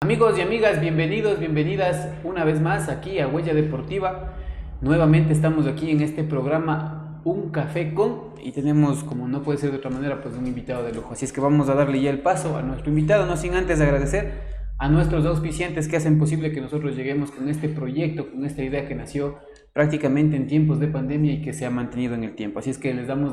Amigos y amigas, bienvenidos, bienvenidas una vez más aquí a Huella Deportiva. Nuevamente estamos aquí en este programa Un Café Con y tenemos, como no puede ser de otra manera, pues un invitado de lujo. Así es que vamos a darle ya el paso a nuestro invitado, no sin antes agradecer a nuestros auspiciantes que hacen posible que nosotros lleguemos con este proyecto, con esta idea que nació prácticamente en tiempos de pandemia y que se ha mantenido en el tiempo. Así es que les damos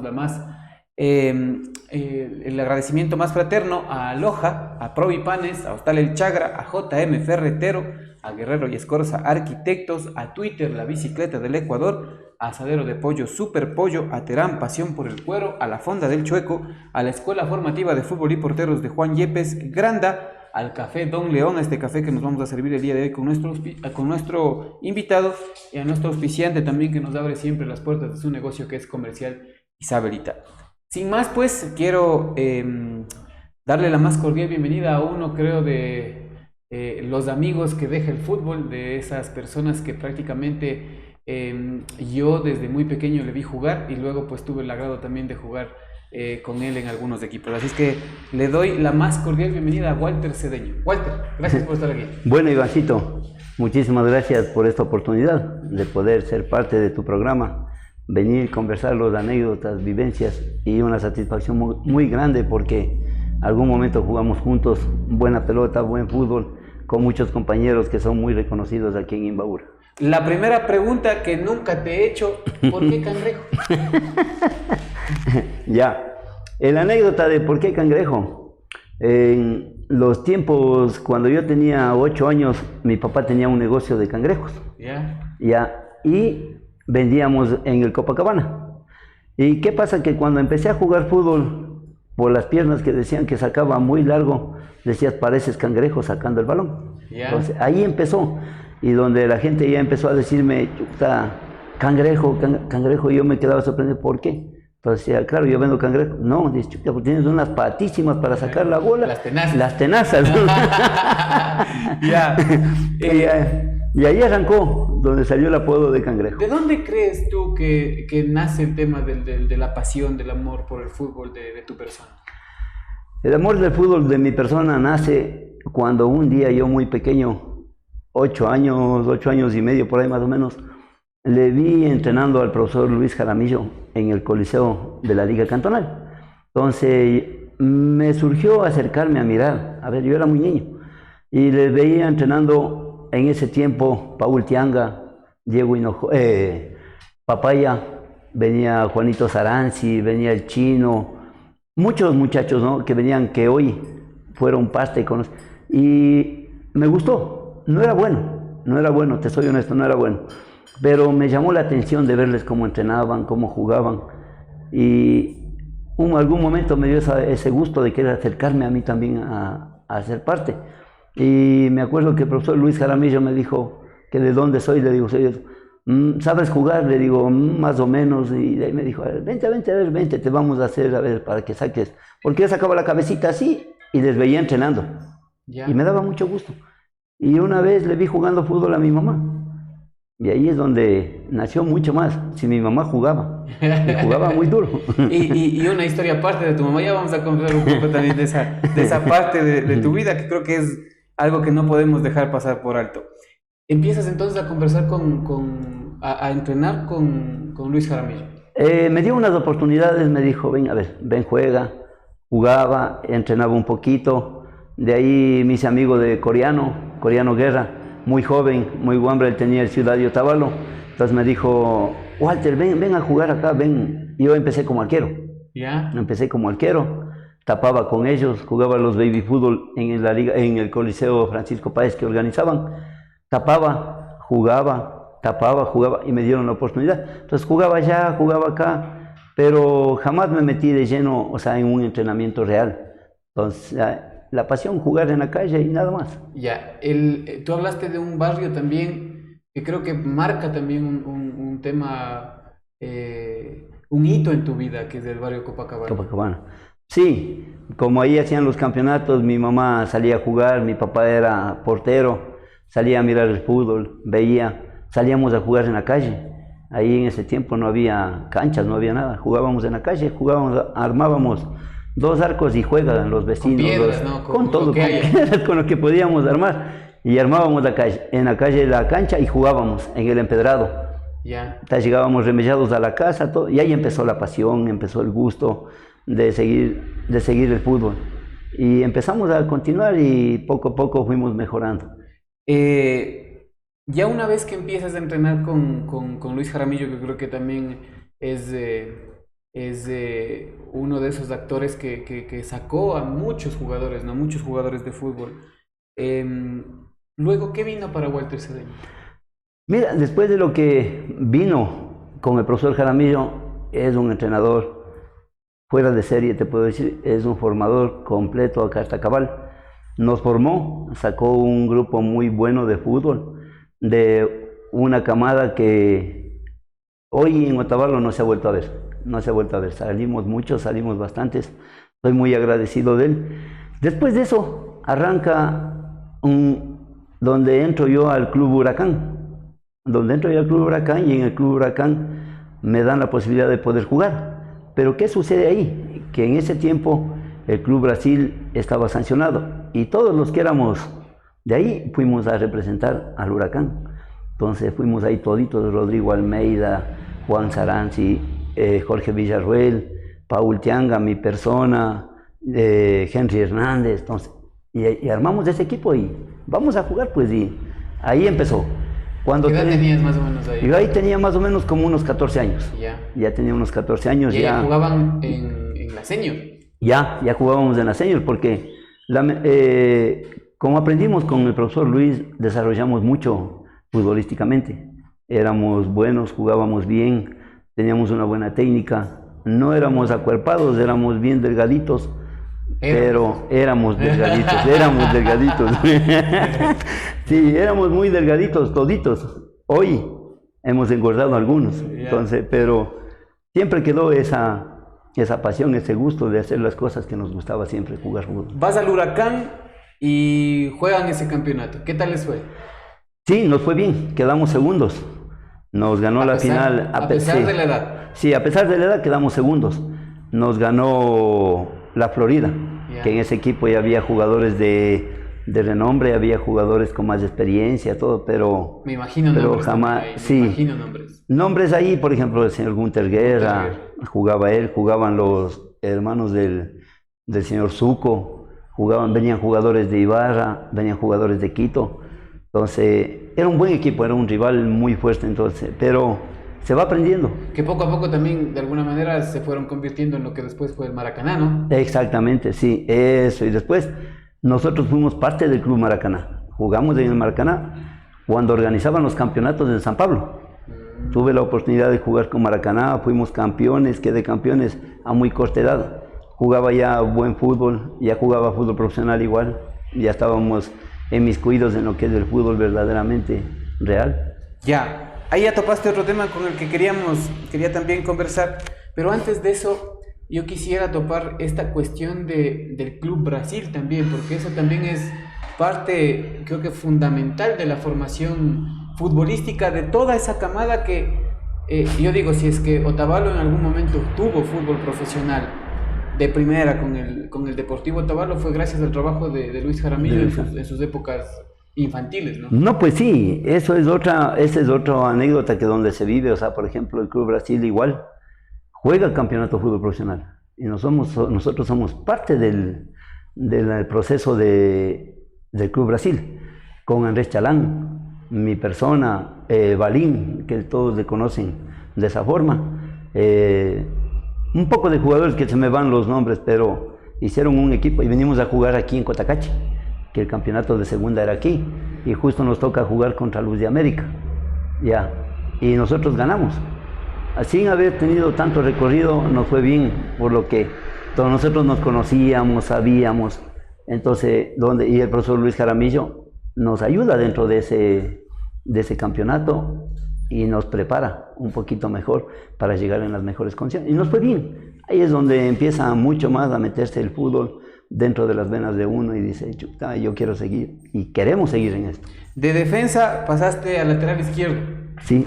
el agradecimiento más fraterno a Aloha, a Provipanes, a Hostal El Chagra, a JM Ferretero, a Guerrero y Escorza Arquitectos, a Twitter La Bicicleta del Ecuador, a Asadero de Pollo Super Pollo, a Terán Pasión por el Cuero, a la Fonda del Chueco, a la Escuela Formativa de Fútbol y Porteros de Juan Yepes Granda, al Café Don León, a este café que nos vamos a servir el día de hoy con nuestro invitado, y a nuestro auspiciante también que nos abre siempre las puertas de su negocio, que es Comercial Isabelita. Sin más, pues, quiero darle la más cordial bienvenida a uno, creo, de los amigos que deja el fútbol, de esas personas que prácticamente yo desde muy pequeño le vi jugar y luego pues tuve el agrado también de jugar con él en algunos equipos. Así es que le doy la más cordial bienvenida a Walter Cedeño. Walter, gracias por estar aquí. Bueno, Ivancito, muchísimas gracias por esta oportunidad de poder ser parte de tu programa. Venir, conversar las anécdotas, vivencias y una satisfacción muy grande porque algún momento jugamos juntos, buena pelota, buen fútbol, con muchos compañeros que son muy reconocidos aquí en Imbabura. La primera pregunta que nunca te he hecho, ¿por qué Cangrejo? Ya, la anécdota de por qué Cangrejo. En los tiempos, cuando yo tenía 8 años, mi papá tenía un negocio de cangrejos. Y vendíamos en el Copacabana. ¿Y qué pasa? Que cuando empecé a jugar fútbol, por las piernas que decían que sacaba muy largo, decías, pareces cangrejo sacando el balón. Entonces, ahí empezó. Y donde la gente ya empezó a decirme, chuta, cangrejo, cangrejo, y yo me quedaba sorprendido, ¿por qué? Entonces decía, claro, yo vendo cangrejo. No, dice, chuta, porque tienes unas patísimas para sacar la bola. Las tenazas. Las tenazas. Y ahí arrancó, donde salió el apodo de Cangrejo. ¿De dónde crees tú que nace el tema de la pasión, del amor por el fútbol de tu persona? El amor del fútbol de mi persona nace cuando un día yo muy pequeño, 8 años y medio por ahí más o menos, le vi entrenando al profesor Luis Jaramillo en el Coliseo de la Liga Cantonal. Entonces me surgió acercarme a mirar, a ver, yo era muy niño, y le veía entrenando. En ese tiempo, Paul Tianga, Diego Hinojo, Papaya, venía Juanito Saranzi, venía el Chino, muchos muchachos, ¿no?, que venían, que hoy fueron parte con nosotros. Y me gustó, no era bueno, te soy honesto, no era bueno. Pero me llamó la atención de verles cómo entrenaban, cómo jugaban. Y algún momento me dio ese gusto de querer acercarme a mí también a ser parte. Y me acuerdo que el profesor Luis Jaramillo me dijo que de dónde soy. Le digo, ¿sabes jugar? Le digo, más o menos. Y de ahí me dijo, vente, te vamos a hacer, a ver, para que saques. Porque yo sacaba la cabecita así y les veía entrenando. Y me daba mucho gusto. Y una vez le vi jugando fútbol a mi mamá. Y ahí es donde nació mucho más. Si mi mamá jugaba, y jugaba muy duro. Y una historia aparte de tu mamá, ya vamos a contar un poco también de esa parte de tu vida, que creo que es algo que no podemos dejar pasar por alto. Empiezas entonces a conversar a entrenar con Luis Jaramillo. Me dio unas oportunidades, me dijo, ven, juega. Jugaba, entrenaba un poquito. De ahí me hice amigo de Coreano Guerra, muy joven, muy hombre, él tenía el Ciudad de Otavalo. Entonces me dijo, Walter, ven a jugar acá, ven. Y yo empecé como arquero. Empecé como arquero. Tapaba con ellos, jugaba los baby fútbol en la liga, en el Coliseo Francisco Páez que organizaban. Tapaba, jugaba y me dieron la oportunidad. Entonces jugaba allá, jugaba acá, pero jamás me metí de lleno, en un entrenamiento real. Entonces la pasión, jugar en la calle y nada más. Tú hablaste de un barrio también que creo que marca también un tema, un hito en tu vida, que es el barrio Copacabana. Sí, como ahí hacían los campeonatos, mi mamá salía a jugar, mi papá era portero, salía a mirar el fútbol, salíamos a jugar en la calle. Ahí en ese tiempo no había canchas, no había nada, jugábamos en la calle, armábamos 2 arcos y juegan los vecinos. Con piedras, ¿no? Con todo, lo que con haya. piedras, con lo que podíamos armar. Y armábamos en la calle la cancha y jugábamos en el empedrado. Ya. Entonces llegábamos remellados a la casa, todo, y ahí empezó la pasión, empezó el gusto de seguir el fútbol. Y empezamos a continuar y poco a poco fuimos mejorando. Ya una vez que empiezas a entrenar con Luis Jaramillo, que creo que también es uno de esos actores que sacó a muchos jugadores, ¿no? Muchos jugadores de fútbol. Luego, ¿qué vino para Walter Cedeño? Mira, después de lo que vino con el profesor Jaramillo, es un entrenador fuera de serie, te puedo decir, es un formador completo a carta cabal. Nos formó, sacó un grupo muy bueno de fútbol, de una camada que hoy en Otavalo no se ha vuelto a ver, no se ha vuelto a ver. Salimos muchos, salimos bastantes, estoy muy agradecido de él. Después de eso, arranca donde entro yo al Club Huracán, y en el Club Huracán me dan la posibilidad de poder jugar. Pero ¿qué sucede ahí? Que en ese tiempo el Club Brasil estaba sancionado y todos los que éramos de ahí fuimos a representar al Huracán. Entonces fuimos ahí toditos, Rodrigo Almeida, Juan Saranzi, Jorge Villarruel, Paul Tianga, mi persona, Henry Hernández. Entonces, y armamos ese equipo y vamos a jugar, pues, y ahí empezó. ¿Qué edad tenías más o menos ahí? Yo ahí tenía más o menos como unos 14 años. Ya tenía unos 14 años. ¿Y ya jugaban en la senior? Ya jugábamos en la senior porque como aprendimos con el profesor Luis, desarrollamos mucho futbolísticamente. Éramos buenos, jugábamos bien, teníamos una buena técnica. No éramos acuerpados, éramos bien delgaditos. Pero éramos delgaditos. Sí, éramos muy delgaditos toditos. Hoy hemos engordado algunos, entonces, pero siempre quedó esa pasión, ese gusto de hacer las cosas que nos gustaba siempre, jugar fútbol. Vas al Huracán y juegan ese campeonato. ¿Qué tal les fue? Sí, nos fue bien, quedamos segundos. Nos ganó la final. A pesar de la edad. Sí, a pesar de la edad quedamos segundos. Nos ganó la Florida, que en ese equipo ya había jugadores de renombre, había jugadores con más experiencia, todo, pero... Me imagino nombres. Jamás, me imagino nombres. Nombres ahí, por ejemplo, el señor Gunter Guerra, jugaba él, jugaban los hermanos del señor Zuco, venían jugadores de Ibarra, venían jugadores de Quito. Entonces, era un buen equipo, era un rival muy fuerte, entonces, pero se va aprendiendo. Que poco a poco también, de alguna manera, se fueron convirtiendo en lo que después fue el Maracaná, ¿no? Exactamente, sí, eso. Y después, nosotros fuimos parte del Club Maracaná. Jugamos en el Maracaná cuando organizaban los campeonatos en San Pablo. Tuve la oportunidad de jugar con Maracaná, fuimos campeones, quedé campeones a muy corta edad. Jugaba ya buen fútbol, ya jugaba fútbol profesional igual, ya estábamos inmiscuidos en lo que es el fútbol verdaderamente real. Ya, ahí ya topaste otro tema con el que quería también conversar, pero antes de eso yo quisiera topar esta cuestión del Club Brasil también, porque eso también es parte, creo que fundamental de la formación futbolística de toda esa camada que, yo digo, si es que Otavalo en algún momento tuvo fútbol profesional de primera con el Deportivo Otavalo, fue gracias al trabajo de Luis Jaramillo en sus épocas infantiles, ¿no? No, pues sí, esa es otra anécdota que donde se vive. O sea, por ejemplo, el Club Brasil igual juega el campeonato de fútbol profesional y nosotros somos parte del proceso del Club Brasil, con Andrés Chalán, mi persona, Balín, que todos le conocen de esa forma, un poco de jugadores que se me van los nombres, pero hicieron un equipo y venimos a jugar aquí en Cotacachi, que el campeonato de segunda era aquí, y justo nos toca jugar contra Luz de América, y nosotros ganamos. Sin haber tenido tanto recorrido, nos fue bien, por lo que todos nosotros nos conocíamos, sabíamos. Entonces, y el profesor Luis Jaramillo nos ayuda dentro de ese campeonato y nos prepara un poquito mejor para llegar en las mejores condiciones. Y nos fue bien. Ahí es donde empieza mucho más a meterse el fútbol dentro de las venas de uno y dice, chuta, yo quiero seguir y queremos seguir en esto. De defensa pasaste al lateral izquierdo. Sí,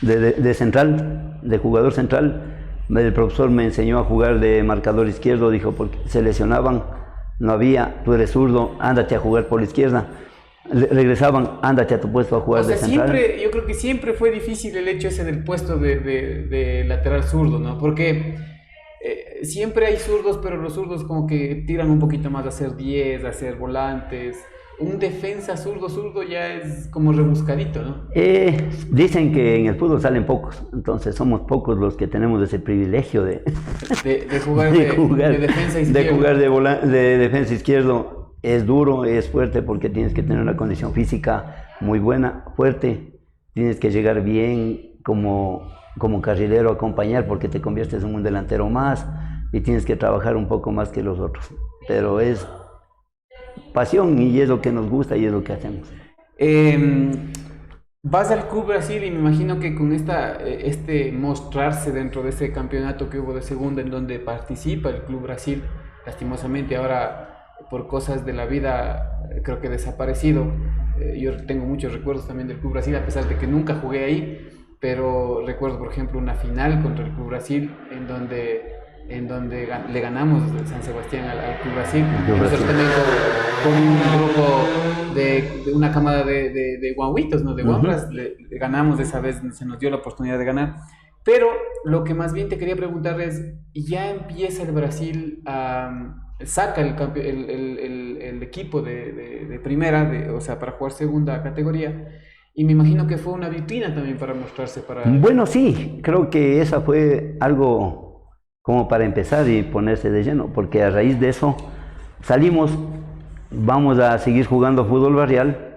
de central, de jugador central, El profesor me enseñó a jugar de marcador izquierdo, dijo, porque se lesionaban, no había, tú eres zurdo, ándate a jugar por la izquierda. Regresaban, ándate a tu puesto a jugar O sea, de central. siempre, yo creo que siempre fue difícil el hecho ese del puesto de lateral zurdo, ¿no? Porque siempre hay zurdos, pero los zurdos como que tiran un poquito más a hacer 10, a hacer volantes. Un defensa zurdo ya es como rebuscadito, ¿no? Dicen que en el fútbol salen pocos, entonces somos pocos los que tenemos ese privilegio de Jugar de defensa izquierdo. De jugar de defensa izquierdo. Es duro, es fuerte porque tienes que tener una condición física muy buena, fuerte. Tienes que llegar bien como carrilero a acompañar porque te conviertes en un delantero más y tienes que trabajar un poco más que los otros. Pero es pasión y es lo que nos gusta y es lo que hacemos. Vas al Club Brasil y me imagino que con este mostrarse dentro de ese campeonato que hubo de segunda en donde participa el Club Brasil, lastimosamente ahora por cosas de la vida creo que desaparecido. Yo tengo muchos recuerdos también del Club Brasil, a pesar de que nunca jugué ahí, pero recuerdo por ejemplo una final contra el Club Brasil en donde le ganamos de San Sebastián al Club Brasil. Nosotros también con un grupo de una camada de guaguitos, ¿no? De guambras, le ganamos esa vez, se nos dio la oportunidad de ganar. Pero lo que más bien te quería preguntar es, ya empieza el Brasil saca el equipo de primera, o sea, para jugar segunda categoría, y me imagino que fue una vitrina también para mostrarse para... Bueno, sí, creo que esa fue algo como para empezar y ponerse de lleno, porque a raíz de eso salimos, vamos a seguir jugando fútbol barrial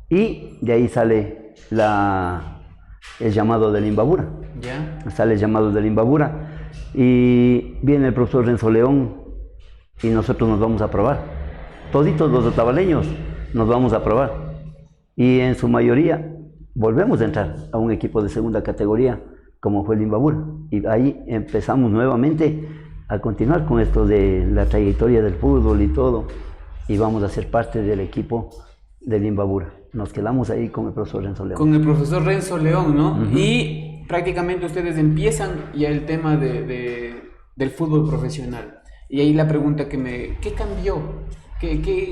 y de ahí sale el llamado del Imbabura. ¿Ya? Sale el llamado del Imbabura y viene el profesor Renzo León y nosotros nos vamos a probar. Toditos los otavaleños nos vamos a probar. Y en su mayoría volvemos a entrar a un equipo de segunda categoría, como fue el Imbabura. Y ahí empezamos nuevamente a continuar con esto de la trayectoria del fútbol y todo. Y vamos a ser parte del equipo del Imbabura. Nos quedamos ahí con el profesor Renzo León. Con el profesor Renzo León, ¿no? Y prácticamente ustedes empiezan ya el tema del fútbol profesional. Y ahí la pregunta ¿qué cambió?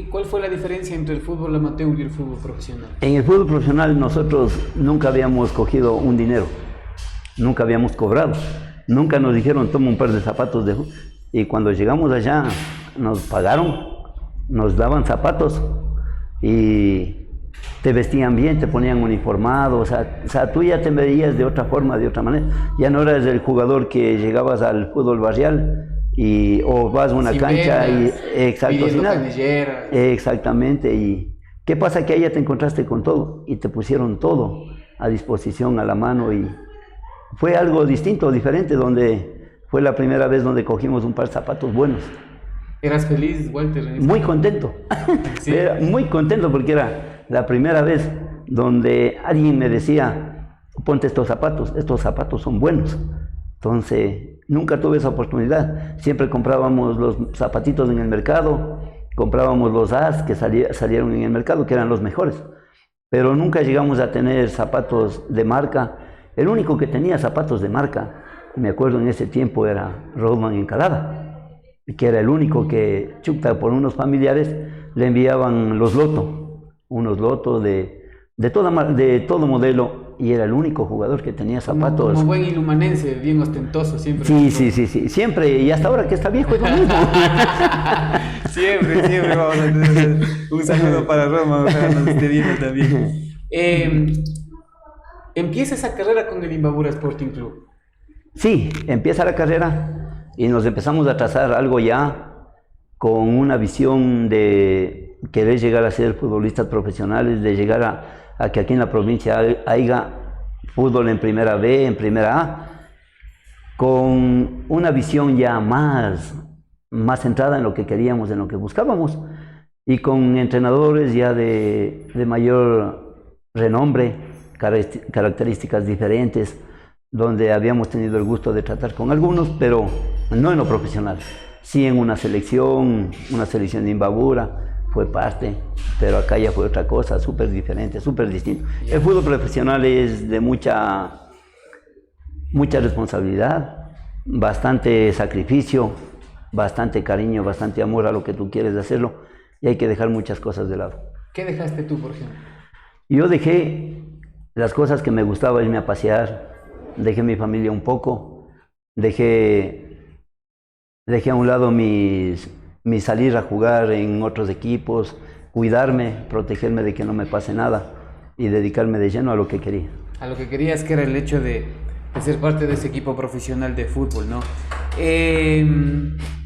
¿Cuál fue la diferencia entre el fútbol amateur y el fútbol profesional? En el fútbol profesional nosotros nunca habíamos cogido un dinero, nunca habíamos cobrado, nunca nos dijeron toma un par de zapatos y cuando llegamos allá nos pagaron, nos daban zapatos y te vestían bien, te ponían uniformado, o sea, tú ya te veías de otra forma, de otra manera, ya no eras el jugador que llegabas al fútbol barrial o vas a una sin cancha venas, y exacto, sin nada. Exactamente. Y ¿qué pasa? Que ahí ya te encontraste con todo y te pusieron todo a disposición, a la mano y fue algo distinto, diferente, donde fue la primera vez donde cogimos un par de zapatos buenos. ¿Eras feliz, Walter? Muy contento, sí. Era muy contento porque era la primera vez donde alguien me decía ponte estos zapatos son buenos. Entonces nunca tuve esa oportunidad, siempre comprábamos los zapatitos en el mercado, comprábamos los As que salieron en el mercado, que eran los mejores, pero nunca llegamos a tener zapatos de marca. El único que tenía zapatos de marca, me acuerdo en ese tiempo, era Rodman Encalada, que era el único que, chuta, por unos familiares, le enviaban los Loto, unos Loto de todo modelo, y era el único jugador que tenía zapatos. Como buen ilumanense, bien ostentoso siempre. Sí, siempre, y hasta ahora que está viejo es lo mismo. siempre vamos a tener un saludo para Roma, ojalá nos esté viendo también. Empieza esa carrera con el Imbabura Sporting Club. Sí, empieza la carrera y nos empezamos a trazar algo ya con una visión de querer llegar a ser futbolistas profesionales, de llegar a que aquí en la provincia haya fútbol en primera B, en primera A, con una visión ya más centrada en lo que queríamos, en lo que buscábamos, y con entrenadores ya de mayor renombre, características diferentes, donde habíamos tenido el gusto de tratar con algunos, pero no en lo profesional, sí en una selección de Imbabura, fue parte, pero acá ya fue otra cosa, súper diferente, súper distinto. El fútbol profesional es de mucha responsabilidad, bastante sacrificio, bastante cariño, bastante amor a lo que tú quieres hacerlo, y hay que dejar muchas cosas de lado. ¿Qué dejaste tú, por ejemplo? Yo dejé las cosas que me gustaba, irme a pasear, dejé mi familia un poco, dejé a un lado mi salir a jugar en otros equipos, cuidarme, protegerme de que no me pase nada y dedicarme de lleno a lo que quería. A lo que querías, que era el hecho de ser parte de ese equipo profesional de fútbol, ¿no?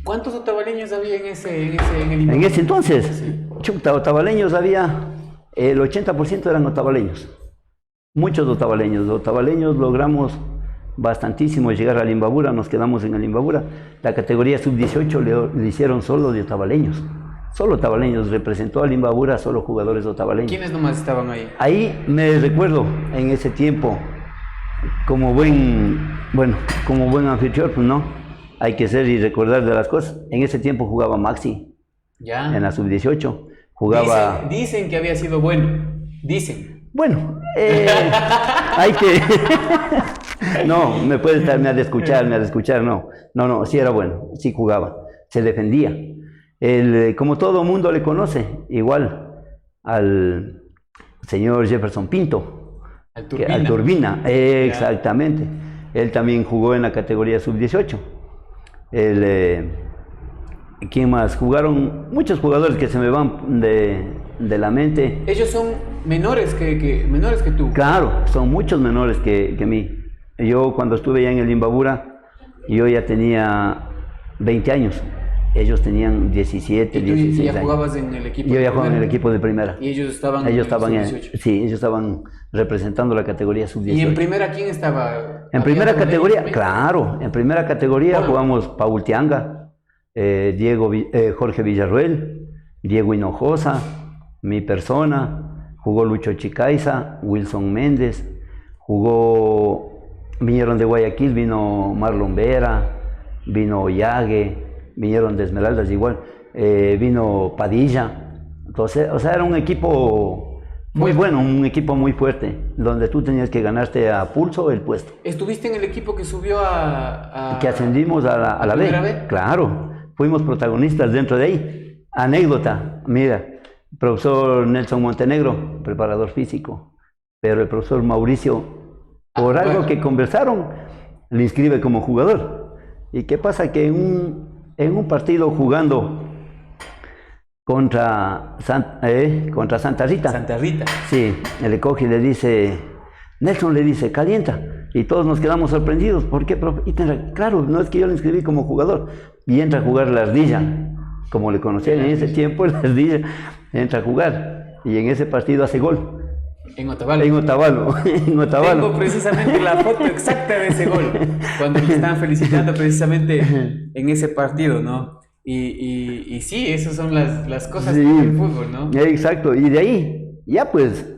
¿Cuántos otavaleños había en el En ese entonces, sí. chuta, otavaleños había, el 80% eran otavaleños, muchos otavaleños logramos bastantísimo llegar al Imbabura, nos quedamos en el Imbabura. La categoría sub-18 le hicieron solo de otavaleños, solo otavaleños, representó al Imbabura solo jugadores otavaleños. ¿Quiénes nomás estaban ahí? Ahí me recuerdo en ese tiempo, como buen anfitrión, pues no, hay que ser y recordar de las cosas. En ese tiempo jugaba Maxi, ya. En la sub-18, jugaba... Dicen que había sido bueno, dicen. Bueno, hay que... No, me puede estarme a escuchar, no, sí era bueno, sí jugaba, se defendía. Como todo mundo le conoce, igual al señor Jefferson Pinto, al Turbina, exactamente. Él también jugó en la categoría sub-18. ¿Quién más? Jugaron muchos jugadores que se me van de la mente. Ellos son menores que tú. Claro, son muchos menores que mí. Yo cuando estuve ya en el Imbabura, yo ya tenía 20 años. Ellos tenían 17, 16 años. ¿Ya jugabas en el equipo? Yo ya jugaba en el equipo de primera. ¿Y ellos estaban sí, ellos estaban representando la categoría sub-18. ¿Y en primera quién estaba? En primera categoría, claro, en primera categoría jugamos Paul Tianga, Jorge Villarruel, Diego Hinojosa, mi persona, jugó Lucho Chicaiza, Wilson Méndez, vinieron de Guayaquil, vino Marlon Vera, vino Ollague, vinieron de Esmeraldas igual, vino Padilla. Entonces, o sea, era un equipo muy bueno, un equipo muy fuerte, donde tú tenías que ganarte a pulso el puesto. ¿Estuviste en el equipo que subió que ascendimos a la B? Claro, fuimos protagonistas dentro de ahí. Anécdota, mira, profesor Nelson Montenegro, preparador físico, pero el profesor Mauricio, por algo que conversaron, le inscribe como jugador. ¿Y qué pasa? Que en un partido jugando contra Santa Rita. Santa Rita. Sí, le coge y le dice, Nelson le dice, calienta. Y todos nos quedamos sorprendidos. ¿Por qué, profe? Claro, no es que yo le inscribí como jugador. Y entra a jugar la ardilla, como le conocían en ese tiempo, la ardilla, entra a jugar. Y en ese partido hace gol. En Otavalo. En Otavalo. Tengo precisamente la foto exacta de ese gol, cuando le estaban felicitando precisamente en ese partido, ¿no? Y sí, esas son las cosas del fútbol, ¿no? Exacto, y de ahí, ya pues,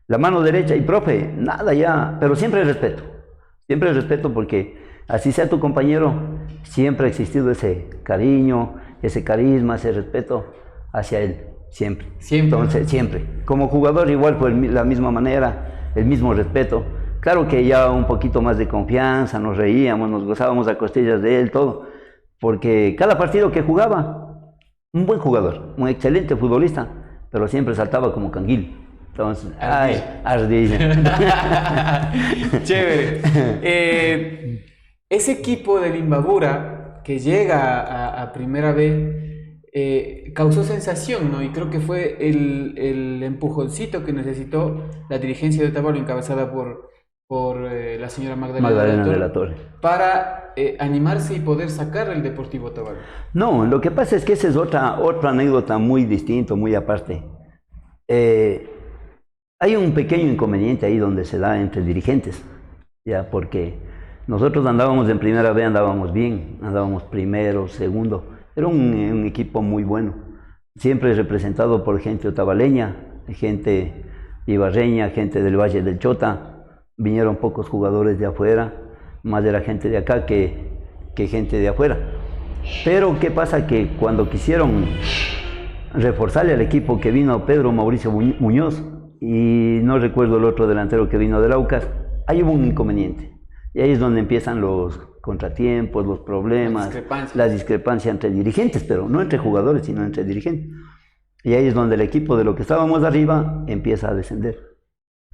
la mano derecha y profe, nada ya, pero siempre respeto porque así sea tu compañero, siempre ha existido ese cariño, ese carisma, ese respeto hacia él. Siempre. Entonces, siempre. Como jugador igual, pues la misma manera, el mismo respeto. Claro que ya un poquito más de confianza, nos reíamos, nos gozábamos a costillas de él, todo. Porque cada partido que jugaba, un buen jugador, un excelente futbolista, pero siempre saltaba como canguil. Entonces, ardilla. Chévere. Ese equipo del Imbabura que llega a Primera B, causó sensación, ¿no? Y creo que fue el empujoncito que necesitó la dirigencia de Otavalo, encabezada por la señora Magdalena de la Torre, para animarse y poder sacar el Deportivo Otavalo. No, lo que pasa es que esa es otra anécdota muy distinta, muy aparte. Hay un pequeño inconveniente ahí donde se da entre dirigentes, ya, porque nosotros andábamos en Primera B, andábamos bien, andábamos primero, segundo. Era un equipo muy bueno, siempre representado por gente otavaleña, gente ibarreña, gente del Valle del Chota. Vinieron pocos jugadores de afuera, más era gente de acá que gente de afuera. Pero ¿qué pasa? Que cuando quisieron reforzarle al equipo, que vino Pedro Mauricio Muñoz y no recuerdo el otro delantero que vino del Aucas, ahí hubo un inconveniente. Y ahí es donde empiezan los contratiempos, los problemas, discrepancias. las discrepancias entre dirigentes, pero no entre jugadores, sino entre dirigentes. Y ahí es donde el equipo de lo que estábamos arriba empieza a descender.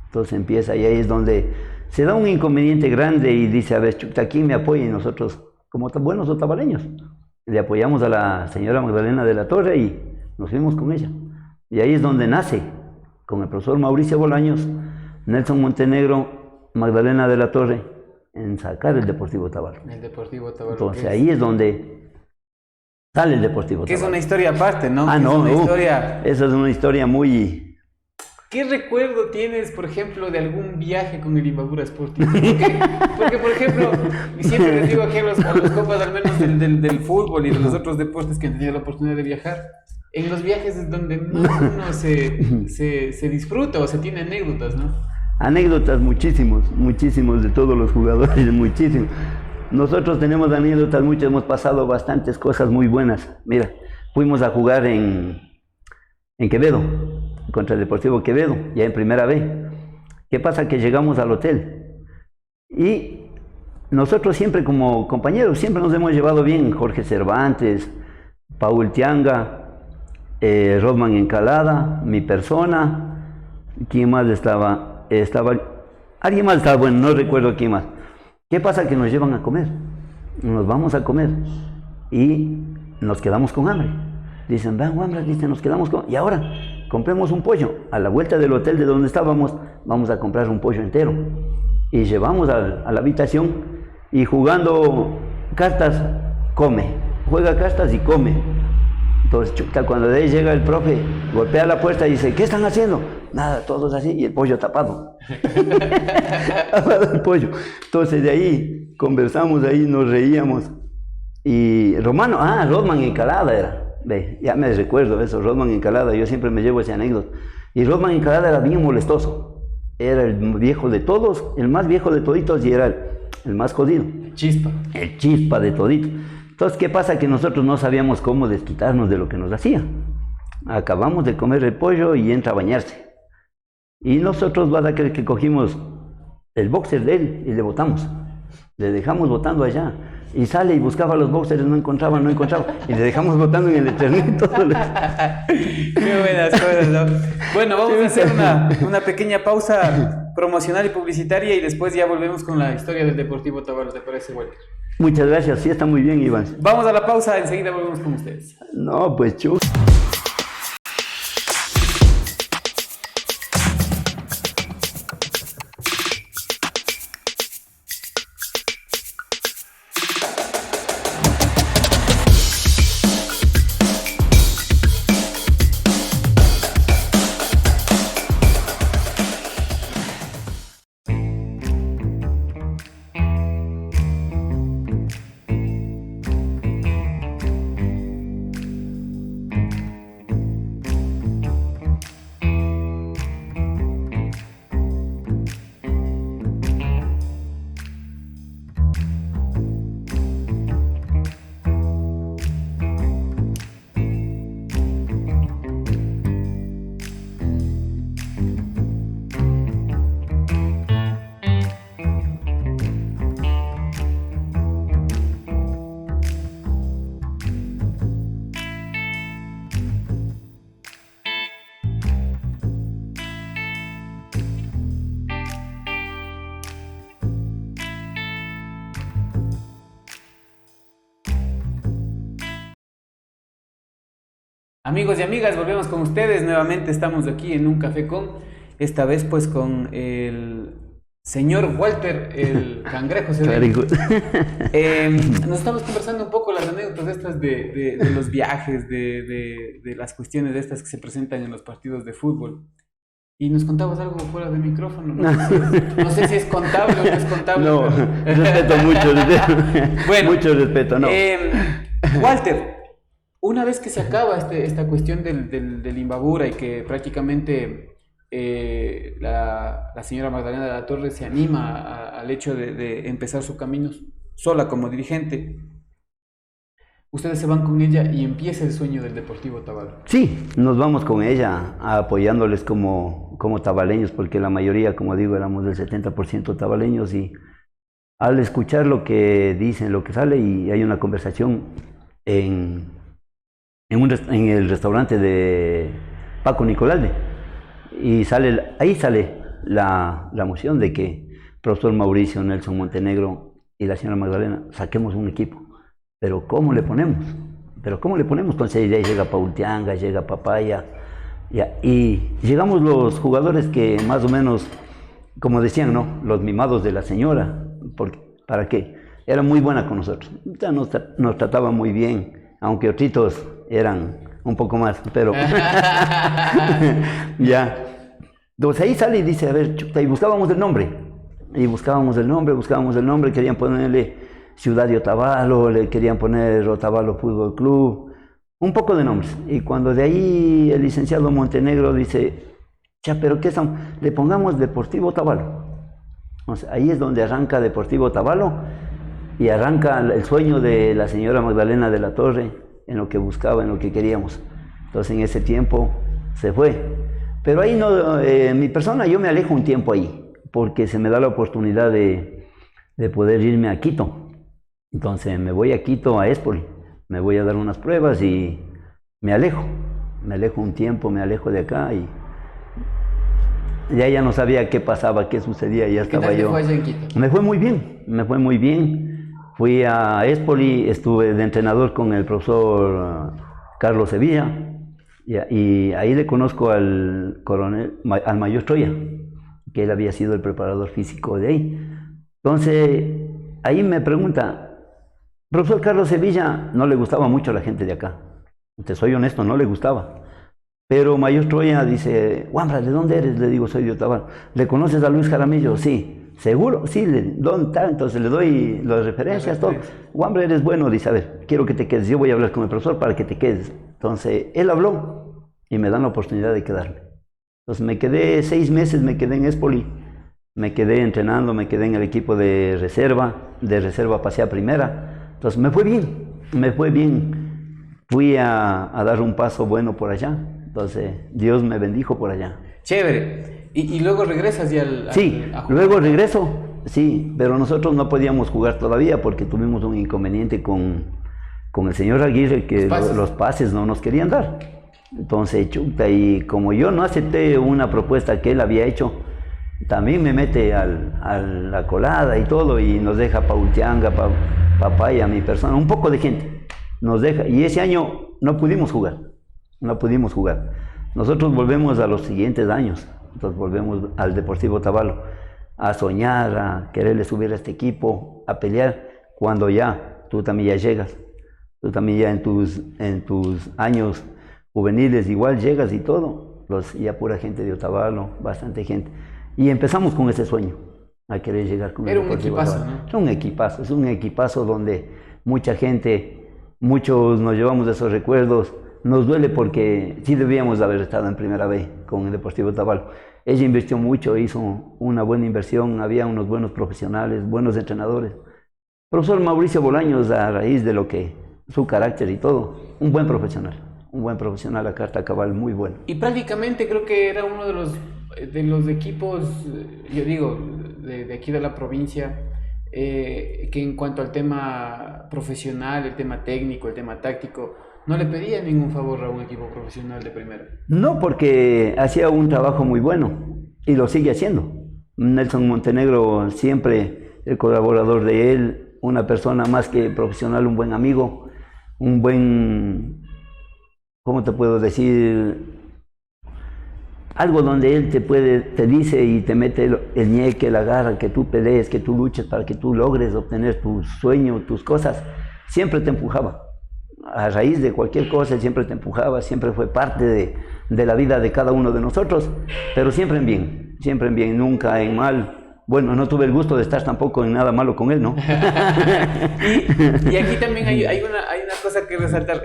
Entonces empieza, y ahí es donde se da un inconveniente grande y dice, a ver, chuta, aquí me apoya, y nosotros, como buenos otavaleños, le apoyamos a la señora Magdalena de la Torre y nos fuimos con ella. Y ahí es donde nace, con el profesor Mauricio Bolaños, Nelson Montenegro, Magdalena de la Torre, en sacar el Deportivo Otavalo. El Deportivo Otavalo. Entonces ahí es donde sale el Deportivo Otavalo. Que es una historia aparte, ¿no? Ah, no, historia... esa es una historia muy... ¿Qué recuerdo tienes, por ejemplo, de algún viaje con el Imbabura Sporting? Porque, por ejemplo, siempre les digo aquí a los compas, al menos del fútbol y de los otros deportes que han tenido la oportunidad de viajar, en los viajes es donde más uno se disfruta o se tiene anécdotas, ¿no? Anécdotas muchísimos de todos los jugadores, muchísimos. Nosotros tenemos anécdotas muchas, hemos pasado bastantes cosas muy buenas. Mira, fuimos a jugar en Quevedo, contra el Deportivo Quevedo, ya en Primera B. ¿Qué pasa? Que llegamos al hotel y nosotros siempre como compañeros, siempre nos hemos llevado bien. Jorge Cervantes, Paul Tianga, Rodman Encalada, mi persona, ¿quién más estaba? Alguien más estaba, bueno, no recuerdo quién más. ¿Qué pasa? Que nos llevan a comer, nos vamos a comer y nos quedamos con hambre. Dicen, vean, hambre, dicen, nos quedamos con... Y ahora, compremos un pollo. A la vuelta del hotel de donde estábamos, vamos a comprar un pollo entero. Y llevamos a la habitación y jugando cartas, come. Juega cartas y come. Entonces, chuta, cuando de ahí llega el profe, golpea la puerta y dice, ¿qué están haciendo? Nada, todos así, y el pollo tapado. Tapado el pollo. Entonces, de ahí conversamos, ahí nos reíamos. Y Rodman Encalada era. Ve, ya me recuerdo eso, Rodman Encalada, yo siempre me llevo ese anécdota. Y Rodman Encalada era bien molestoso. Era el viejo de todos, el más viejo de toditos y era el más jodido. Chispa. El chispa de todito. Entonces, ¿qué pasa? Que nosotros no sabíamos cómo desquitarnos de lo que nos hacía. Acabamos de comer el pollo y entra a bañarse. Y nosotros, vas a creer que cogimos el boxer de él y le botamos. Le dejamos botando allá. Y sale y buscaba los boxers, no encontraba. Y le dejamos botando en el eternito. Qué buenas cosas, ¿no? Bueno, vamos a hacer una pequeña pausa promocional y publicitaria y después ya volvemos con la historia del Deportivo Otavalo. ¿Te parece, Walter? Muchas gracias, sí está muy bien, Iván. Vamos a la pausa, enseguida volvemos con ustedes. No, pues chu. Amigos y amigas, volvemos con ustedes. Nuevamente estamos aquí en un café con, esta vez pues con el señor Walter, el cangrejo. Nos estamos conversando un poco las anécdotas estas de los viajes, de las cuestiones de estas que se presentan en los partidos de fútbol. Y nos contabas algo fuera de micrófono, no sé si es contable o no es contable. No, pero... respeto mucho, bueno, mucho respeto, no. Walter, una vez que se acaba esta cuestión del Imbabura y que prácticamente la señora Magdalena de la Torre se anima al hecho de empezar su camino sola como dirigente, ustedes se van con ella y empieza el sueño del Deportivo Otavalo. Sí, nos vamos con ella apoyándoles como tabaleños, porque la mayoría, como digo, éramos del 70% tabaleños y al escuchar lo que dicen, lo que sale, y hay una conversación en, en el restaurante de Paco Nicolalde, y ahí sale la moción de que profesor Mauricio, Nelson Montenegro y la señora Magdalena saquemos un equipo. Pero ¿cómo le ponemos? Entonces ya llega Paultianga, llega Papaya, y llegamos los jugadores que más o menos, como decían, ¿no? Los mimados de la señora. ¿Para qué? Era muy buena con nosotros. Ya nos trataba muy bien, aunque otros eran un poco más, pero ya. Entonces ahí sale y dice, a ver, chuta, y buscábamos el nombre, querían ponerle Ciudad de Otavalo, le querían poner Otavalo Fútbol Club, un poco de nombres. Y cuando de ahí el licenciado Montenegro dice, ya, pero ¿qué son? Le pongamos Deportivo Otavalo. O sea, ahí es donde arranca Deportivo Otavalo y arranca el sueño de la señora Magdalena de la Torre en lo que buscaba, en lo que queríamos. Entonces en ese tiempo se fue. Pero ahí no, mi persona, yo me alejo un tiempo ahí, porque se me da la oportunidad de poder irme a Quito. Entonces me voy a Quito, a Espoli, me voy a dar unas pruebas y me alejo un tiempo, me alejo de acá y ya no sabía qué pasaba, qué sucedía, ya estaba yo. ¿Qué tal te fue allá en Quito? Me fue muy bien. Fui a Espoli, estuve de entrenador con el profesor Carlos Sevilla, y ahí le conozco al mayor Troya, que él había sido el preparador físico de ahí. Entonces, ahí me pregunta, profesor Carlos Sevilla, no le gustaba mucho a la gente de acá. Te soy honesto, no le gustaba. Pero mayor Troya dice, Wambra, ¿de dónde eres? Le digo, soy de Otavalo. ¿Le conoces a Luis Jaramillo? Sí. ¿Seguro? Sí. ¿Dónde está? Entonces le doy las referencias, todo. Wambra, eres bueno. Dice, a ver, quiero que te quedes. Yo voy a hablar con el profesor para que te quedes. Entonces, él habló y me dan la oportunidad de quedarme. Entonces me quedé 6 meses, me quedé en Espoli. Me quedé entrenando, me quedé en el equipo de reserva pasé a primera. Entonces me fue bien. Fui a dar un paso bueno por allá. Entonces Dios me bendijo por allá. Chévere. ¿Y luego regresas ya Sí, luego regreso, sí, pero nosotros no podíamos jugar todavía porque tuvimos un inconveniente con el señor Aguirre, que los pases no nos querían dar. Entonces, chuta, y como yo no acepté una propuesta que él había hecho, también me mete a la colada y todo, y nos deja Paultianga, Papaya, mi persona, un poco de gente, nos deja, y ese año no pudimos jugar. Nosotros volvemos a los siguientes años, entonces volvemos al Deportivo Otavalo, a soñar, a quererle subir a este equipo, a pelear, cuando ya, tú también ya llegas, tú también ya en tus años juveniles igual llegas y todo, ya pura gente de Otavalo, bastante gente. Y empezamos con ese sueño, a querer llegar con el Deportivo Otavalo. Era un equipazo, ¿no? Es un equipazo donde mucha gente, muchos nos llevamos de esos recuerdos. Nos duele porque sí debíamos haber estado en primera B con el Deportivo Otavalo. Ella invirtió mucho, hizo una buena inversión, había unos buenos profesionales, buenos entrenadores. Profesor Mauricio Bolaños, a raíz de lo que, su carácter y todo, un buen profesional a carta cabal, muy bueno. Y prácticamente creo que era uno de los equipos, yo digo, de aquí de la provincia, que en cuanto al tema profesional, el tema técnico, el tema táctico, no le pedía ningún favor a un equipo profesional de primera. No, porque hacía un trabajo muy bueno y lo sigue haciendo. Nelson Montenegro, siempre el colaborador de él, una persona más que profesional, un buen amigo, un buen, ¿cómo te puedo decir? Algo donde él te dice y te mete el ñeque, la garra, que tú pelees, que tú luches para que tú logres obtener tus sueños, tus cosas. Siempre te empujaba. A raíz de cualquier cosa, siempre te empujaba, siempre fue parte de la vida de cada uno de nosotros, pero siempre en bien, nunca en mal. Bueno, no tuve el gusto de estar tampoco en nada malo con él, ¿no? y aquí también hay una cosa que resaltar,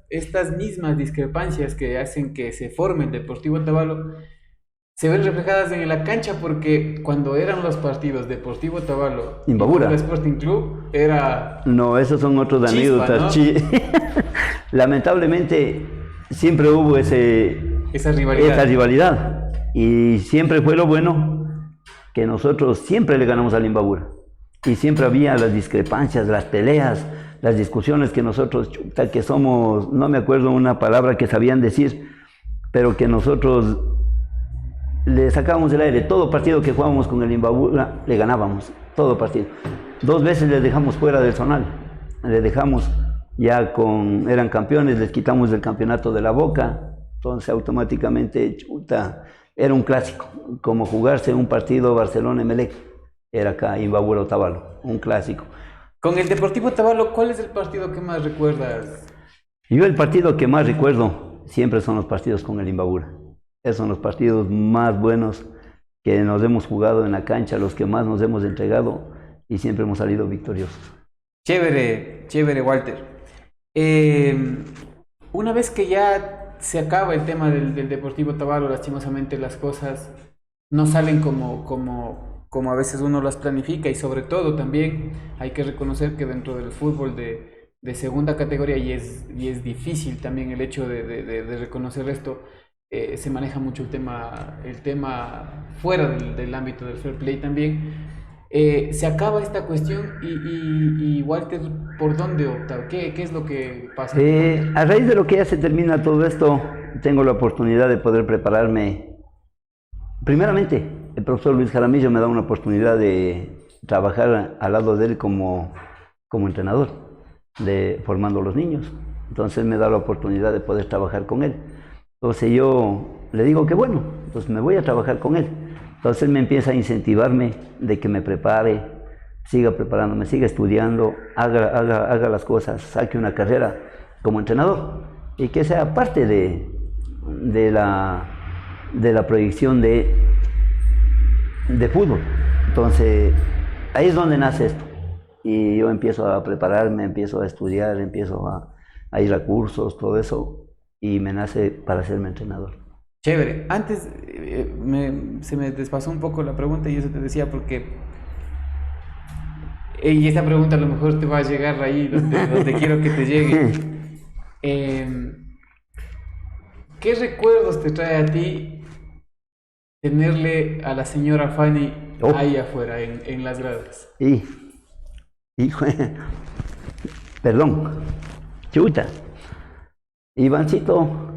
estas mismas discrepancias que hacen que se forme el Deportivo Otavalo, se ven reflejadas en la cancha, porque cuando eran los partidos Deportivo Otavalo y Imbabura Sporting Club, era... No, esos son otros anécdotas, ¿no? Lamentablemente siempre hubo esa rivalidad, y siempre fue lo bueno que nosotros siempre le ganamos al Imbabura. y siempre había las discrepancias, las peleas, las discusiones que nosotros, chuta, que somos, no me acuerdo una palabra que sabían decir, pero que nosotros le sacábamos el aire. Todo partido que jugábamos con el Imbabura le ganábamos, todo partido. 2 veces les dejamos fuera del zonal, les dejamos ya eran campeones, les quitamos el campeonato de la Boca, entonces automáticamente, chuta, era un clásico, como jugarse un partido Barcelona-Emelec, era acá Imbabura Otavalo, un clásico. Con el Deportivo Otavalo, ¿cuál es el partido que más recuerdas? Yo el partido que más recuerdo siempre son los partidos con el Imbabura. Esos son los partidos más buenos que nos hemos jugado en la cancha, los que más nos hemos entregado y siempre hemos salido victoriosos. Chévere, chévere, Walter. Una vez que ya se acaba el tema del Deportivo Otavalo, lastimosamente las cosas no salen como a veces uno las planifica, y sobre todo también hay que reconocer que dentro del fútbol de segunda categoría, y es difícil también el hecho de reconocer esto, se maneja mucho el tema fuera del ámbito del fair play también. Se acaba esta cuestión y Walter, ¿por dónde opta? ¿Qué es lo que pasa? A raíz de lo que ya se termina todo esto, tengo la oportunidad de poder prepararme. Primeramente, el profesor Luis Jaramillo me da una oportunidad de trabajar al lado de él como entrenador, formando a los niños. Entonces él me da la oportunidad de poder trabajar con él. Entonces yo le digo que bueno, pues me voy a trabajar con él. Entonces él me empieza a incentivarme de que me prepare, siga preparándome, siga estudiando, haga las cosas, saque una carrera como entrenador y que sea parte de la proyección de fútbol. Entonces ahí es donde nace esto y yo empiezo a prepararme, empiezo a estudiar, empiezo a ir a cursos, todo eso, y me nace para serme entrenador. Chévere. Antes se me despasó un poco la pregunta y eso te decía porque... Y esta pregunta a lo mejor te va a llegar ahí donde quiero que te llegue. ¿Qué recuerdos te trae a ti tenerle a la señora Fanny ahí afuera, en las gradas? Hijo, perdón, chuta. Ivancito,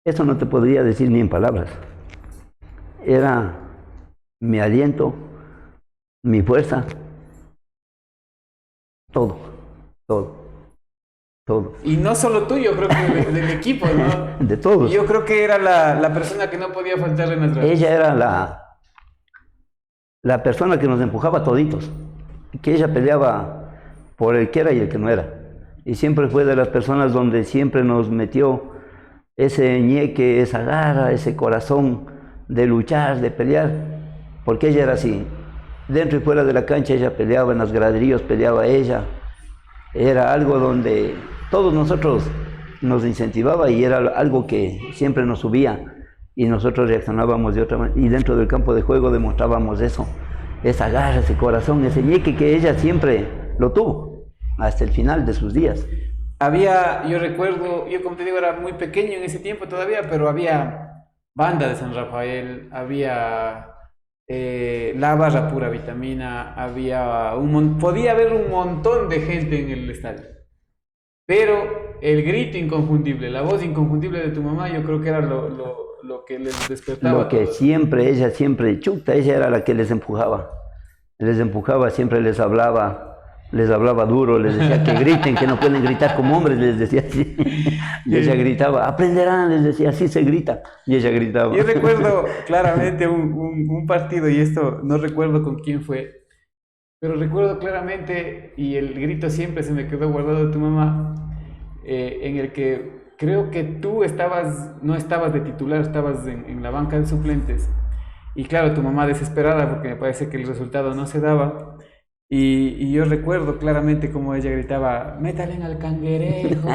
eso no te podría decir ni en palabras. Era mi aliento, mi fuerza, todo. Y no solo tuyo, creo que del equipo, ¿no? De todos. Yo creo que era la persona que no podía faltar en las gradas. Ella era la persona que nos empujaba toditos, que ella peleaba por el que era y el que no era. Y siempre fue de las personas donde siempre nos metió ese ñeque, esa garra, ese corazón de luchar, de pelear, porque ella era así. Dentro y fuera de la cancha ella peleaba, en los graderíos peleaba ella. Era algo donde todos nosotros nos incentivaba y era algo que siempre nos subía y nosotros reaccionábamos de otra manera. Y dentro del campo de juego demostrábamos eso, esa garra, ese corazón, ese ñeque que ella siempre lo tuvo hasta el final de sus días. Yo recuerdo, yo como te digo era muy pequeño en ese tiempo todavía, pero había banda de San Rafael, había la barra pura vitamina, podía haber un montón de gente en el estadio, pero el grito inconfundible, la voz inconfundible de tu mamá, yo creo que era lo que les despertaba. Lo que ella siempre, chuta, ella era la que les empujaba, siempre les hablaba duro, les decía que griten, que no pueden gritar como hombres, les decía así. Y ella gritaba, aprenderán, les decía, así se grita. Y ella gritaba. Yo recuerdo claramente un partido, y esto no recuerdo con quién fue, pero recuerdo claramente, y el grito siempre se me quedó guardado de tu mamá, en el que creo que tú no estabas de titular, estabas en la banca de suplentes. Y claro, tu mamá desesperada porque me parece que el resultado no se daba. Y yo recuerdo claramente cómo ella gritaba, métale al cangrejo,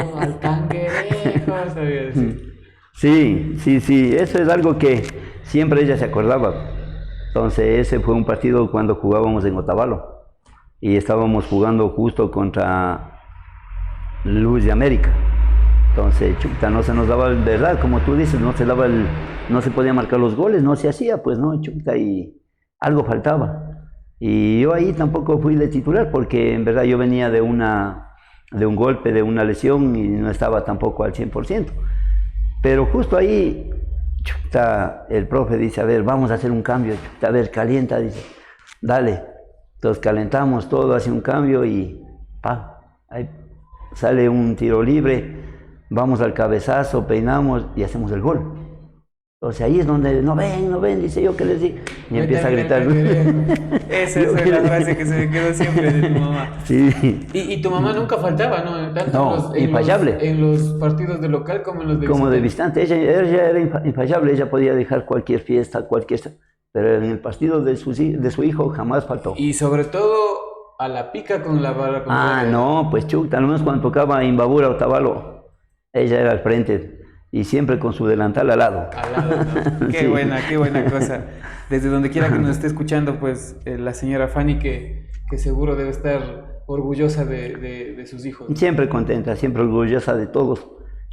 ¿sabía decir? Sí, eso es algo que siempre ella se acordaba. Entonces ese fue un partido cuando jugábamos en Otavalo y estábamos jugando justo contra Luz de América. Entonces, chuta, no se nos daba, verdad, como tú dices, no se podía marcar los goles, no se hacía, pues no, chuta, y algo faltaba. Y yo ahí tampoco fui de titular porque en verdad yo venía de un golpe, de una lesión y no estaba tampoco al 100%. Pero justo ahí, chuta, el profe dice, a ver, vamos a hacer un cambio, chuta, a ver, calienta, dice, dale. Entonces calentamos todo, hace un cambio y ahí sale un tiro libre, vamos al cabezazo, peinamos y hacemos el gol. Entonces ahí es donde, no ven, dice yo que les digo. Y empieza a gritar. Esa es la frase que se me quedó siempre de tu mamá. Sí. Y tu mamá nunca faltaba, ¿no? Tanto No, infallable. En los partidos de local como en los de Como de visitante. Ella era infallable, ella podía dejar cualquier fiesta, pero en el partido de su hijo jamás faltó. Y sobre todo a la pica con la vara. No, pues chuta, al menos cuando tocaba Imbabura o Otavalo, ella era al frente. Y siempre con su delantal al lado. Al lado, ¿no? Qué buena cosa. Desde donde quiera que nos esté escuchando, pues la señora Fanny, que seguro debe estar orgullosa de sus hijos. Siempre contenta, siempre orgullosa de todos.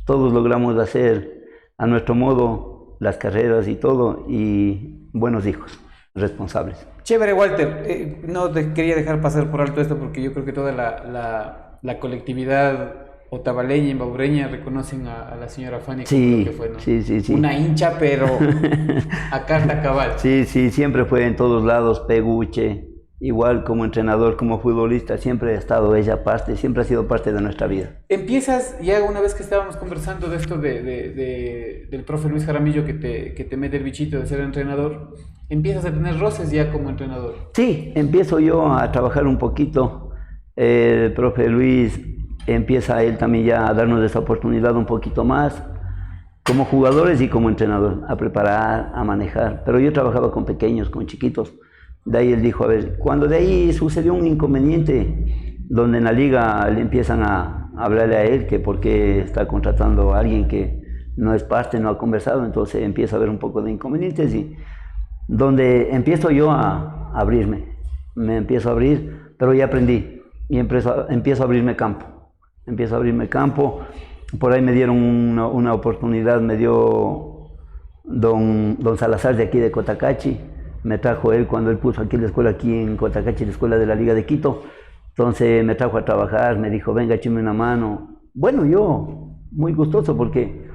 Todos logramos hacer a nuestro modo las carreras y todo, y buenos hijos, responsables. Chévere, Walter. No te quería dejar pasar por alto esto porque yo creo que toda la colectividad otavaleña y imbabreña reconocen a la señora Fanny como lo que fue, ¿no? Sí. Una hincha, pero a carta cabal. Sí, siempre fue en todos lados, Peguche, igual como entrenador, como futbolista, siempre ha estado ella parte, siempre ha sido parte de nuestra vida. Empiezas, ya una vez que estábamos conversando de esto del profe Luis Jaramillo que te mete el bichito de ser entrenador, empiezas a tener roces ya como entrenador. Sí, empiezo yo a trabajar un poquito, el profe Luis empieza él también ya a darnos esa oportunidad un poquito más, como jugadores y como entrenador, a preparar, a manejar. Pero yo trabajaba con pequeños, con chiquitos. De ahí él dijo, a ver, cuando de ahí sucedió un inconveniente, donde en la liga le empiezan a hablarle a él, que por qué está contratando a alguien que no es parte, no ha conversado, entonces empieza a haber un poco de inconvenientes y donde empiezo yo a abrirme, me empiezo a abrir, pero ya aprendí y empiezo a abrirme campo. Empiezo a abrirme campo, por ahí me dieron una oportunidad, me dio don Salazar de aquí de Cotacachi, me trajo él cuando él puso aquí la escuela, aquí en Cotacachi, la escuela de la Liga de Quito, entonces me trajo a trabajar, me dijo, venga, échame una mano. Bueno, yo muy gustoso porque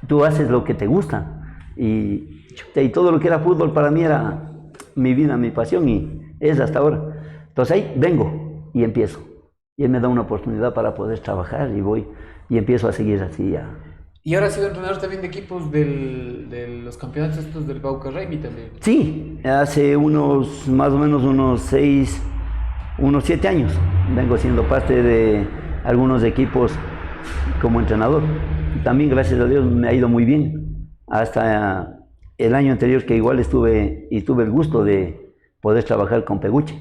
tú haces lo que te gusta y todo lo que era fútbol para mí era mi vida, mi pasión y es hasta ahora. Entonces ahí vengo y empiezo. Y él me da una oportunidad para poder trabajar y voy y empiezo a seguir así ya. Y ahora has sido entrenador también de equipos de los campeonatos estos del Bauca Raimi también. Sí, hace más o menos unos 7 años vengo siendo parte de algunos equipos como entrenador. También gracias a Dios me ha ido muy bien. Hasta el año anterior que igual tuve el gusto de poder trabajar con Peguche,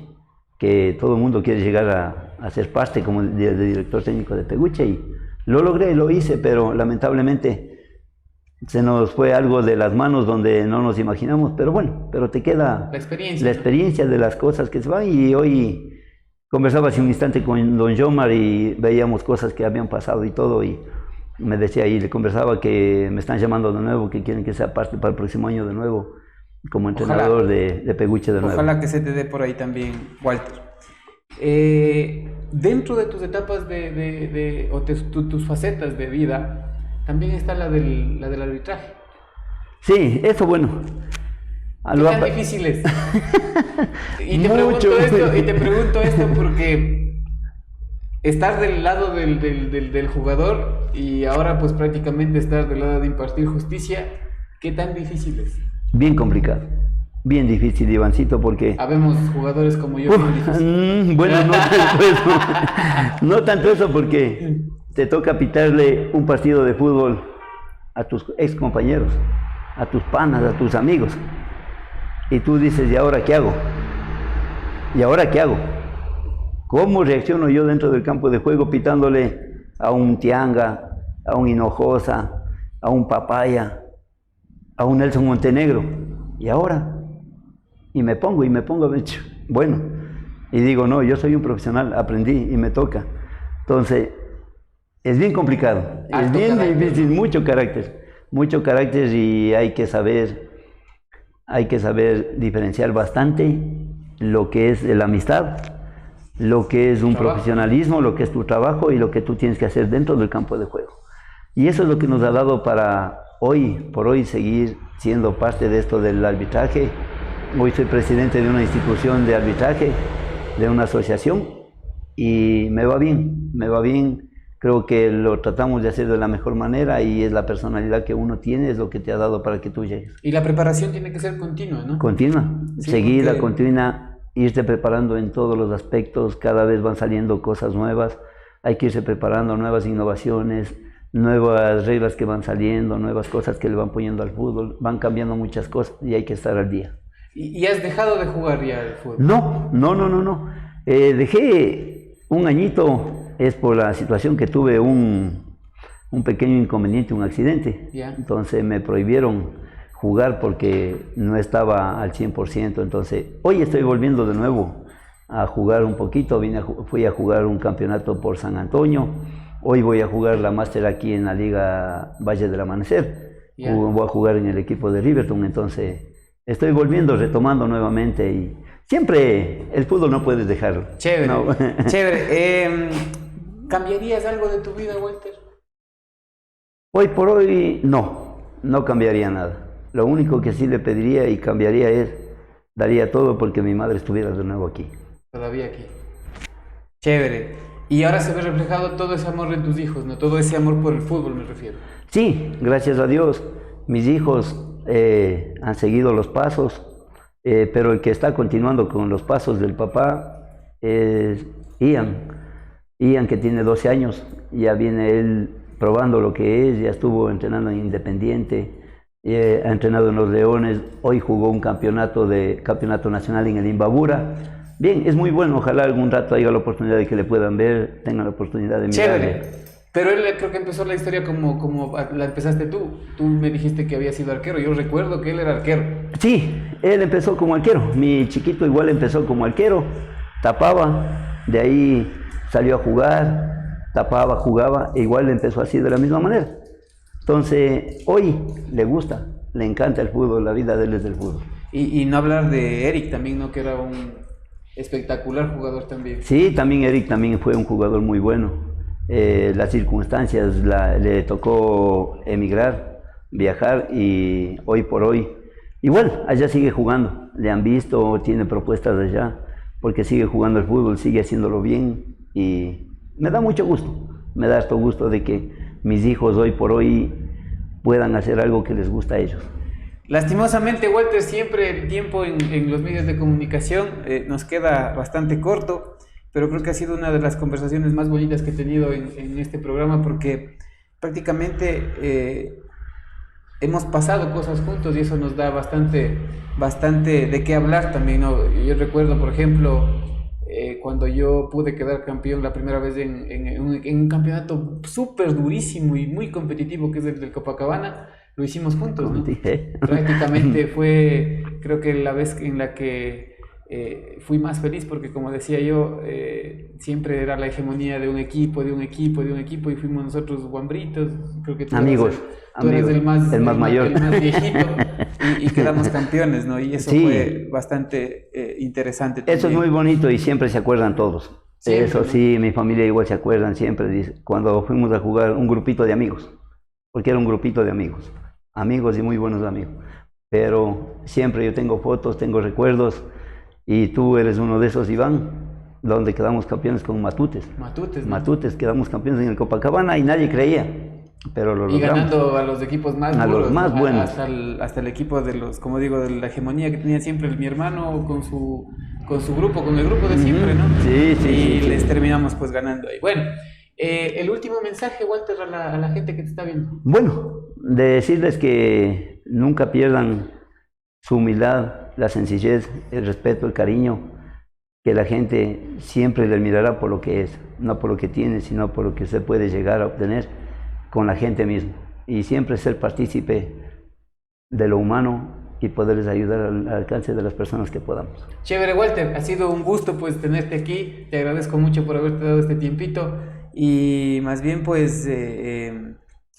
que todo el mundo quiere llegar a ser parte como de director técnico de Peguche y lo logré, lo hice, pero lamentablemente se nos fue algo de las manos donde no nos imaginamos, pero bueno, pero te queda la experiencia de las cosas que se van y hoy conversaba hace un instante con don Jomar y veíamos cosas que habían pasado y todo y me decía y le conversaba que me están llamando de nuevo, que quieren que sea parte para el próximo año de nuevo como entrenador de Peguche de nuevo. Ojalá que se te dé por ahí también, Walter. Dentro de tus etapas tus facetas de vida, también está la del arbitraje. Sí, eso bueno. ¿Qué tan difícil es? Y te pregunto esto porque estar del lado del jugador y ahora pues prácticamente estar del lado de impartir justicia, ¿qué tan difícil es? Bien complicado. Bien difícil, Ivancito, porque... Habemos jugadores como yo. Bueno, no tanto eso. No tanto eso porque te toca pitarle un partido de fútbol a tus ex compañeros, a tus panas, a tus amigos. Y tú dices, ¿y ahora qué hago? ¿Y ahora qué hago? ¿Cómo reacciono yo dentro del campo de juego pitándole a un Tianga, a un Hinojosa, a un Papaya, a un Nelson Montenegro? ¿Y ahora? Y me pongo, bueno, y digo, no, yo soy un profesional, aprendí y me toca. Entonces, es bien complicado, es bien difícil, mucho carácter y hay que saber diferenciar bastante lo que es la amistad, lo que es un profesionalismo, lo que es tu trabajo y lo que tú tienes que hacer dentro del campo de juego. Y eso es lo que nos ha dado para hoy, por hoy, seguir siendo parte de esto del arbitraje. Hoy soy presidente de una institución de arbitraje, de una asociación, y me va bien. Creo que lo tratamos de hacer de la mejor manera y es la personalidad que uno tiene, es lo que te ha dado para que tú llegues. Y la preparación tiene que ser continua, ¿no? Continua, Sí, seguida, porque... continua, irte preparando en todos los aspectos, cada vez van saliendo cosas nuevas, hay que irse preparando nuevas innovaciones, nuevas reglas que van saliendo, nuevas cosas que le van poniendo al fútbol, van cambiando muchas cosas y hay que estar al día. ¿Y has dejado de jugar ya el fútbol? No. Dejé un añito, es por la situación que tuve un pequeño inconveniente, un accidente. Yeah. Entonces me prohibieron jugar porque no estaba al 100%. Entonces hoy estoy volviendo de nuevo a jugar un poquito. Fui a jugar un campeonato por San Antonio. Hoy voy a jugar la máster aquí en la Liga Valle del Amanecer. Yeah. Voy a jugar en el equipo de Riverton. Entonces estoy volviendo, retomando nuevamente y siempre el fútbol no puedes dejarlo. Chévere, no. Chévere. ¿Cambiarías algo de tu vida, Walter? Hoy por hoy no cambiaría nada. Lo único que sí le pediría y cambiaría daría todo porque mi madre estuviera de nuevo aquí. Todavía aquí. Chévere. Y ahora se ve reflejado todo ese amor en tus hijos, ¿no? Todo ese amor por el fútbol, me refiero. Sí, gracias a Dios. Mis hijos han seguido los pasos, pero el que está continuando con los pasos del papá es Ian, que tiene 12 años. Ya viene él probando lo que es, ya estuvo entrenando en Independiente, ha entrenado en los Leones, hoy jugó un campeonato nacional en el Imbabura. Bien, es muy bueno, ojalá algún rato haya la oportunidad de que le puedan ver, tengan la oportunidad de mirarle. Chévere, pero él creo que empezó la historia como la empezaste tú. Tú me dijiste que había sido arquero, yo recuerdo que él era arquero. Sí, él empezó como arquero, mi chiquito igual empezó como arquero, tapaba, de ahí salió a jugar, tapaba, jugaba, e igual empezó así de la misma manera. Entonces, hoy le gusta, le encanta el fútbol, la vida de él es del fútbol. Y no hablar de Eric también, ¿no? Que era un espectacular jugador también. Sí, también Eric también fue un jugador muy bueno. Las circunstancias le tocó emigrar, viajar y hoy por hoy, igual, allá sigue jugando. Le han visto, tiene propuestas allá, porque sigue jugando el fútbol, sigue haciéndolo bien y me da mucho gusto. Me da harto gusto de que mis hijos hoy por hoy puedan hacer algo que les gusta a ellos. Lastimosamente, Walter, siempre el tiempo en los medios de comunicación nos queda bastante corto, pero creo que ha sido una de las conversaciones más bonitas que he tenido en este programa porque prácticamente hemos pasado cosas juntos y eso nos da bastante de qué hablar también, ¿no? Yo recuerdo, por ejemplo, cuando yo pude quedar campeón la primera vez en un campeonato súper durísimo y muy competitivo que es el del Copacabana, lo hicimos juntos, ¿no? Prácticamente fue, creo que la vez en la que fui más feliz porque, como decía yo, siempre era la hegemonía de un equipo y fuimos nosotros guambritos, creo que tú eras el más mayor, el más viejito y quedamos campeones, ¿no? Y eso fue bastante interesante también. Eso es muy bonito y siempre se acuerdan todos. Siempre, eso, ¿no? Sí, mi familia igual se acuerdan siempre cuando fuimos a jugar un grupito de amigos, porque era un grupito de amigos y muy buenos amigos, pero siempre yo tengo fotos, tengo recuerdos. Y tú eres uno de esos, Iván, donde quedamos campeones con Matutes. Matutes, ¿no? Matutes, quedamos campeones en el Copacabana y nadie creía, pero lo logramos. Y ganando a los equipos más duros, los más buenos. Hasta el equipo de los, como digo, de la hegemonía que tenía siempre mi hermano con su grupo, con el grupo de siempre, ¿no? Sí. Y les terminamos pues ganando ahí. Bueno, el último mensaje, Walter, a la gente que te está viendo. Bueno, de decirles que nunca pierdan su humildad, la sencillez, el respeto, el cariño, que la gente siempre le mirará por lo que es, no por lo que tiene, sino por lo que usted puede llegar a obtener con la gente misma. Y siempre ser partícipe de lo humano y poderles ayudar al alcance de las personas que podamos. Chévere, Walter, ha sido un gusto pues tenerte aquí, te agradezco mucho por haberte dado este tiempito y más bien pues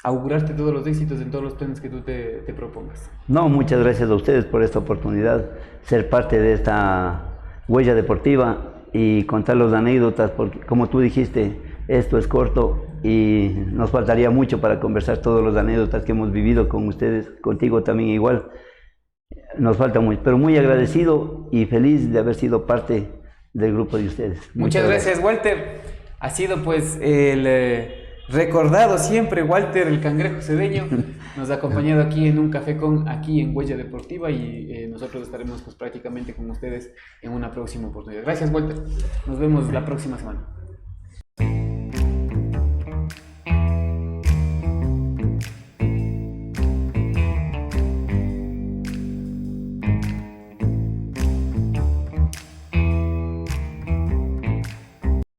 augurarte todos los éxitos en todos los planes que tú te propongas. No, muchas gracias a ustedes por esta oportunidad, ser parte de Huella Deportiva y contar las anécdotas, porque como tú dijiste, esto es corto y nos faltaría mucho para conversar todas las anécdotas que hemos vivido con ustedes, contigo también igual. Nos falta mucho, pero muy agradecido y feliz de haber sido parte del grupo de ustedes. Muchas gracias, Walter. Ha sido pues el recordado siempre Walter el Cangrejo Cedeño. Nos ha acompañado aquí en un café aquí en Huella Deportiva y nosotros estaremos pues prácticamente con ustedes en una próxima oportunidad. Gracias, Walter. Nos vemos la próxima semana.